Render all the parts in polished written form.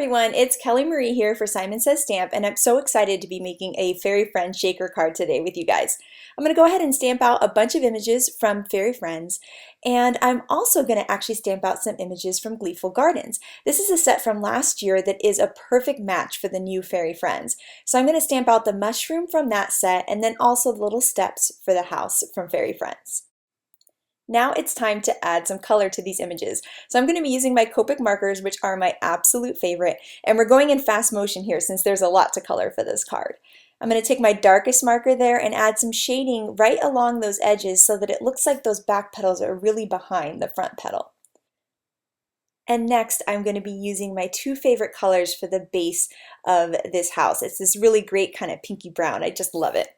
everyone, it's Kelly Marie here for Simon Says Stamp, and I'm so excited to be making a Fairy Friends shaker card today with you guys. I'm going to go ahead and stamp out a bunch of images from Fairy Friends, and I'm also going to actually stamp out some images from Gleeful Gardens. This is a set from last year that is a perfect match for the new Fairy Friends. So I'm going to stamp out the mushroom from that set, and then also the little steps for the house from Fairy Friends. Now it's time to add some color to these images. So I'm going to be using my Copic markers, which are my absolute favorite, and we're going in fast motion here since there's a lot to color for this card. I'm going to take my darkest marker there and add some shading right along those edges so that it looks like those back petals are really behind the front petal. And next I'm going to be using my two favorite colors for the base of this house. It's this really great kind of pinky brown. I just love it.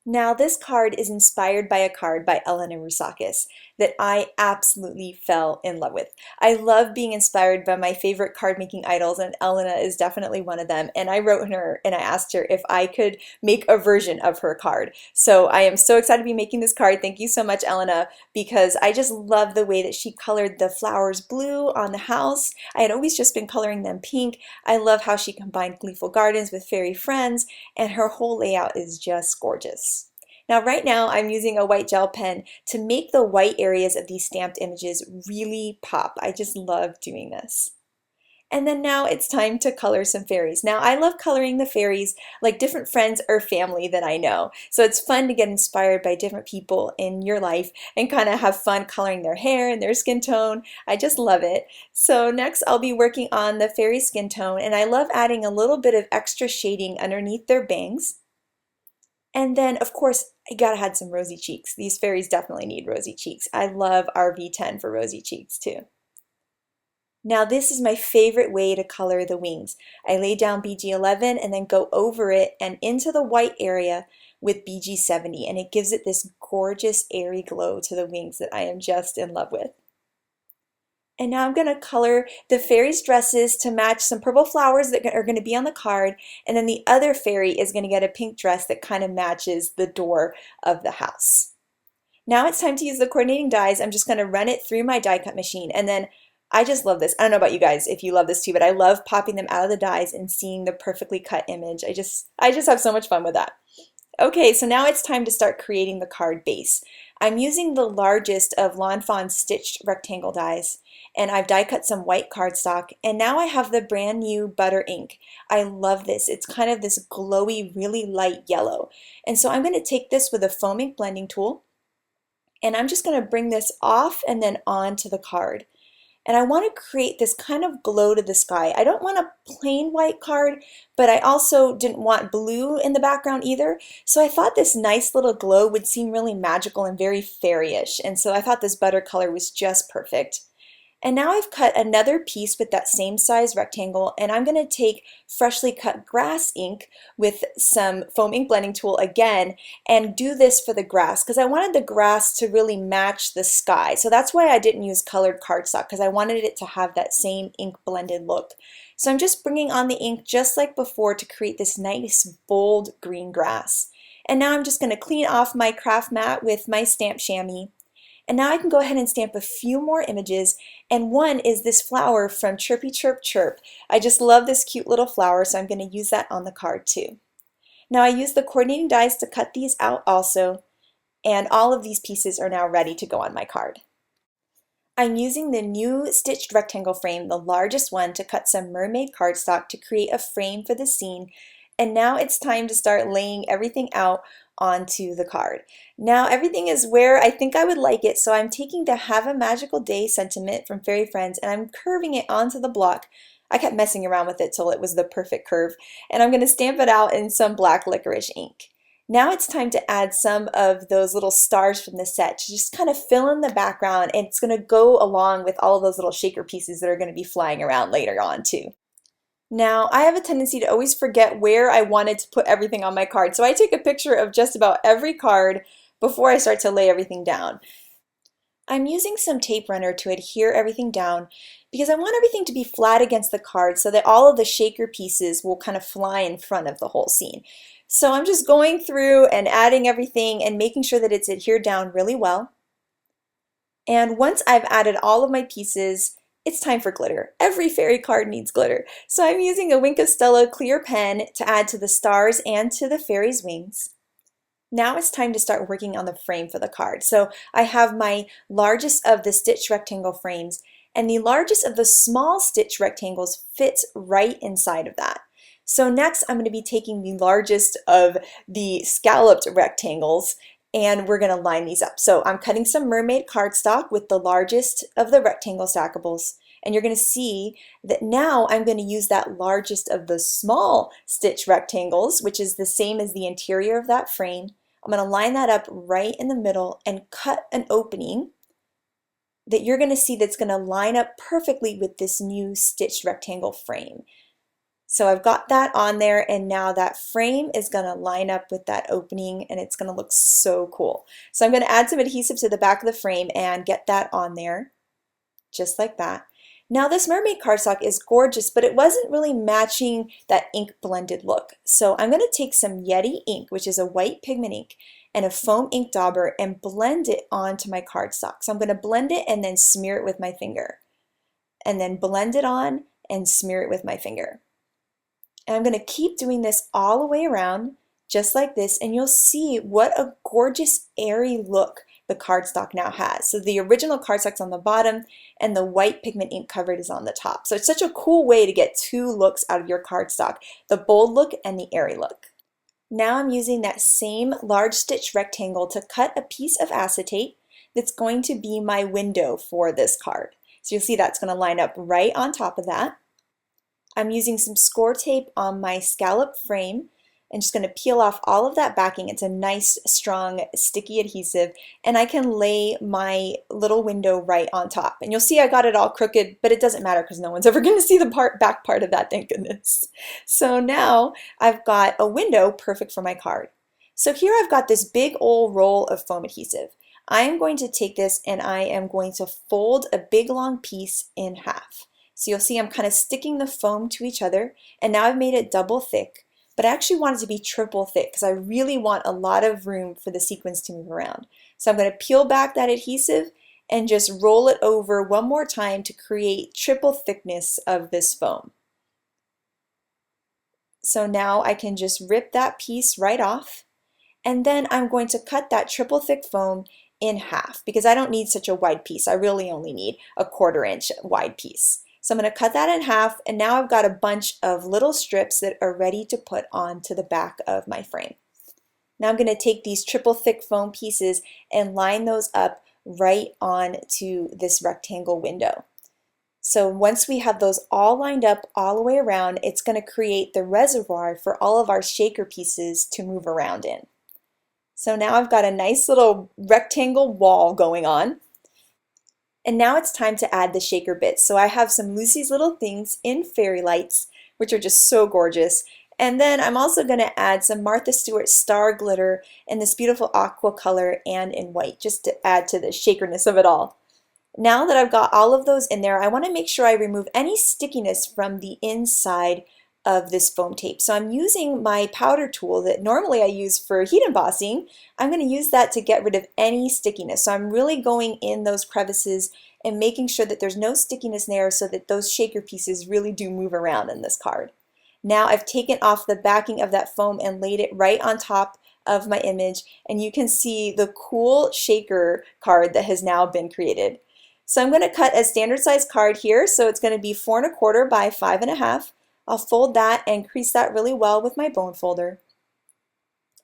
Now this card is inspired by a card by Elena Rousakis that I absolutely fell in love with. I love being inspired by my favorite card making idols, and Elena is definitely one of them. And I wrote her and I asked her if I could make a version of her card. So I am so excited to be making this card. Thank you so much, Elena, because I just love the way that she colored the flowers blue on the house. I had always just been coloring them pink. I love how she combined Gleeful Gardens with Fairy Friends, and her whole layout is just gorgeous. Now right now I'm using a white gel pen to make the white areas of these stamped images really pop. I just love doing this. And then now it's time to color some fairies. Now I love coloring the fairies like different friends or family that I know. So it's fun to get inspired by different people in your life and kind of have fun coloring their hair and their skin tone. I just love it. So next I'll be working on the fairy skin tone, and I love adding a little bit of extra shading underneath their bangs. And then, of course, I gotta add some rosy cheeks. These fairies definitely need rosy cheeks. I love RV10 for rosy cheeks too. Now this is my favorite way to color the wings. I lay down BG11 and then go over it and into the white area with BG70, and it gives it this gorgeous airy glow to the wings that I am just in love with. And now I'm going to color the fairies' dresses to match some purple flowers that are going to be on the card, and then the other fairy is going to get a pink dress that kind of matches the door of the house. Now it's time to use the coordinating dies. I'm just going to run it through my die cut machine, and then I just love this. I don't know about you guys if you love this too, but I love popping them out of the dies and seeing the perfectly cut image. I just have so much fun with that. Okay, so now it's time to start creating the card base. I'm using the largest of Lawn Fawn stitched rectangle dies, and I've die cut some white cardstock, and now I have the brand new butter ink. I love this. It's kind of this glowy, really light yellow. And so I'm going to take this with a foam ink blending tool, and I'm just going to bring this off and then onto the card. And I want to create this kind of glow to the sky. I don't want a plain white card, but I also didn't want blue in the background either. So I thought this nice little glow would seem really magical and very fairyish. And so I thought this butter color was just perfect. And now I've cut another piece with that same size rectangle, and I'm going to take freshly cut grass ink with some foam ink blending tool again and do this for the grass because I wanted the grass to really match the sky. So that's why I didn't use colored cardstock, because I wanted it to have that same ink blended look. So I'm just bringing on the ink just like before to create this nice bold green grass. And now I'm just going to clean off my craft mat with my stamp chamois. And now I can go ahead and stamp a few more images, and one is this flower from Chirpy Chirp Chirp. I just love this cute little flower, so I'm going to use that on the card too. Now I use the coordinating dies to cut these out also, and all of these pieces are now ready to go on my card. I'm using the new stitched rectangle frame, the largest one, to cut some mermaid cardstock to create a frame for the scene. And now it's time to start laying everything out onto the card. Now everything is where I think I would like it, so I'm taking the Have a Magical Day sentiment from Fairy Friends and I'm curving it onto the block. I kept messing around with it till it was the perfect curve, and I'm going to stamp it out in some black licorice ink. Now it's time to add some of those little stars from the set to just kind of fill in the background, and it's going to go along with all of those little shaker pieces that are going to be flying around later on too. Now, I have a tendency to always forget where I wanted to put everything on my card, so I take a picture of just about every card before I start to lay everything down. I'm using some tape runner to adhere everything down because I want everything to be flat against the card so that all of the shaker pieces will kind of fly in front of the whole scene. So I'm just going through and adding everything and making sure that it's adhered down really well. And once I've added all of my pieces, It's time for glitter. Every fairy card needs glitter. So I'm using a Wink of Stella clear pen to add to the stars and to the fairy's wings. Now it's time to start working on the frame for the card. So I have my largest of the stitch rectangle frames, and the largest of the small stitch rectangles fits right inside of that. So next I'm going to be taking the largest of the scalloped rectangles, and we're going to line these up. So I'm cutting some mermaid cardstock with the largest of the rectangle stackables, and you're going to see that now I'm going to use that largest of the small stitch rectangles, which is the same as the interior of that frame. I'm going to line that up right in the middle and cut an opening that you're going to see that's going to line up perfectly with this new stitched rectangle frame. So I've got that on there, and now that frame is going to line up with that opening, and it's going to look so cool. So I'm going to add some adhesive to the back of the frame and get that on there, just like that. Now this mermaid cardstock is gorgeous, but it wasn't really matching that ink blended look. So I'm going to take some YETI ink, which is a white pigment ink, and a foam ink dauber and blend it onto my cardstock. So I'm going to blend it and then smear it with my finger. And then blend it on and smear it with my finger. And I'm going to keep doing this all the way around, just like this, and you'll see what a gorgeous airy look the cardstock now has. So the original cardstock's on the bottom and the white pigment ink covered is on the top. So it's such a cool way to get two looks out of your cardstock, the bold look and the airy look. Now I'm using that same large stitch rectangle to cut a piece of acetate that's going to be my window for this card. So you'll see that's going to line up right on top of that. I'm using some score tape on my scallop frame and just going to peel off all of that backing. It's a nice, strong, sticky adhesive, and I can lay my little window right on top. And you'll see I got it all crooked, but it doesn't matter because no one's ever going to see the back part of that, thank goodness. So now I've got a window perfect for my card. So here I've got this big old roll of foam adhesive. I am going to take this and I am going to fold a big long piece in half. So you'll see I'm kind of sticking the foam to each other, and now I've made it double thick, but I actually want it to be triple thick because I really want a lot of room for the sequins to move around. So I'm going to peel back that adhesive and just roll it over one more time to create triple thickness of this foam. So now I can just rip that piece right off, and then I'm going to cut that triple thick foam in half because I don't need such a wide piece. I really only need a 1/4 inch wide piece. So I'm going to cut that in half, and now I've got a bunch of little strips that are ready to put onto the back of my frame. Now I'm going to take these triple thick foam pieces and line those up right onto this rectangle window. So once we have those all lined up all the way around, it's going to create the reservoir for all of our shaker pieces to move around in. So now I've got a nice little rectangle wall going on. And now it's time to add the shaker bits. So I have some Lucy's Little Things in Fairy Lights, which are just so gorgeous. And then I'm also going to add some Martha Stewart Star Glitter in this beautiful aqua color and in white, just to add to the shakerness of it all. Now that I've got all of those in there, I want to make sure I remove any stickiness from the inside of this foam tape. So I'm using my powder tool that normally I use for heat embossing. I'm going to use that to get rid of any stickiness. So I'm really going in those crevices and making sure that there's no stickiness there so that those shaker pieces really do move around in this card. Now I've taken off the backing of that foam and laid it right on top of my image, and you can see the cool shaker card that has now been created. So I'm going to cut a standard size card here, so it's going to be 4 1/4 by 5 1/2. I'll fold that and crease that really well with my bone folder.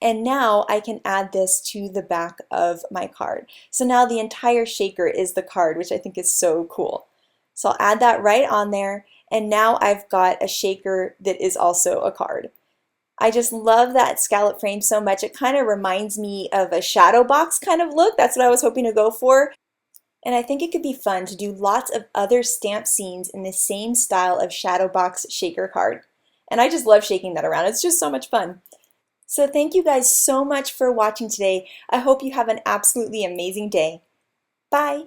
And now I can add this to the back of my card. So now the entire shaker is the card, which I think is so cool. So I'll add that right on there, and now I've got a shaker that is also a card. I just love that scallop frame so much. It kind of reminds me of a shadow box kind of look. That's what I was hoping to go for. And I think it could be fun to do lots of other stamp scenes in the same style of shadow box shaker card. And I just love shaking that around. It's just so much fun. So thank you guys so much for watching today. I hope you have an absolutely amazing day. Bye!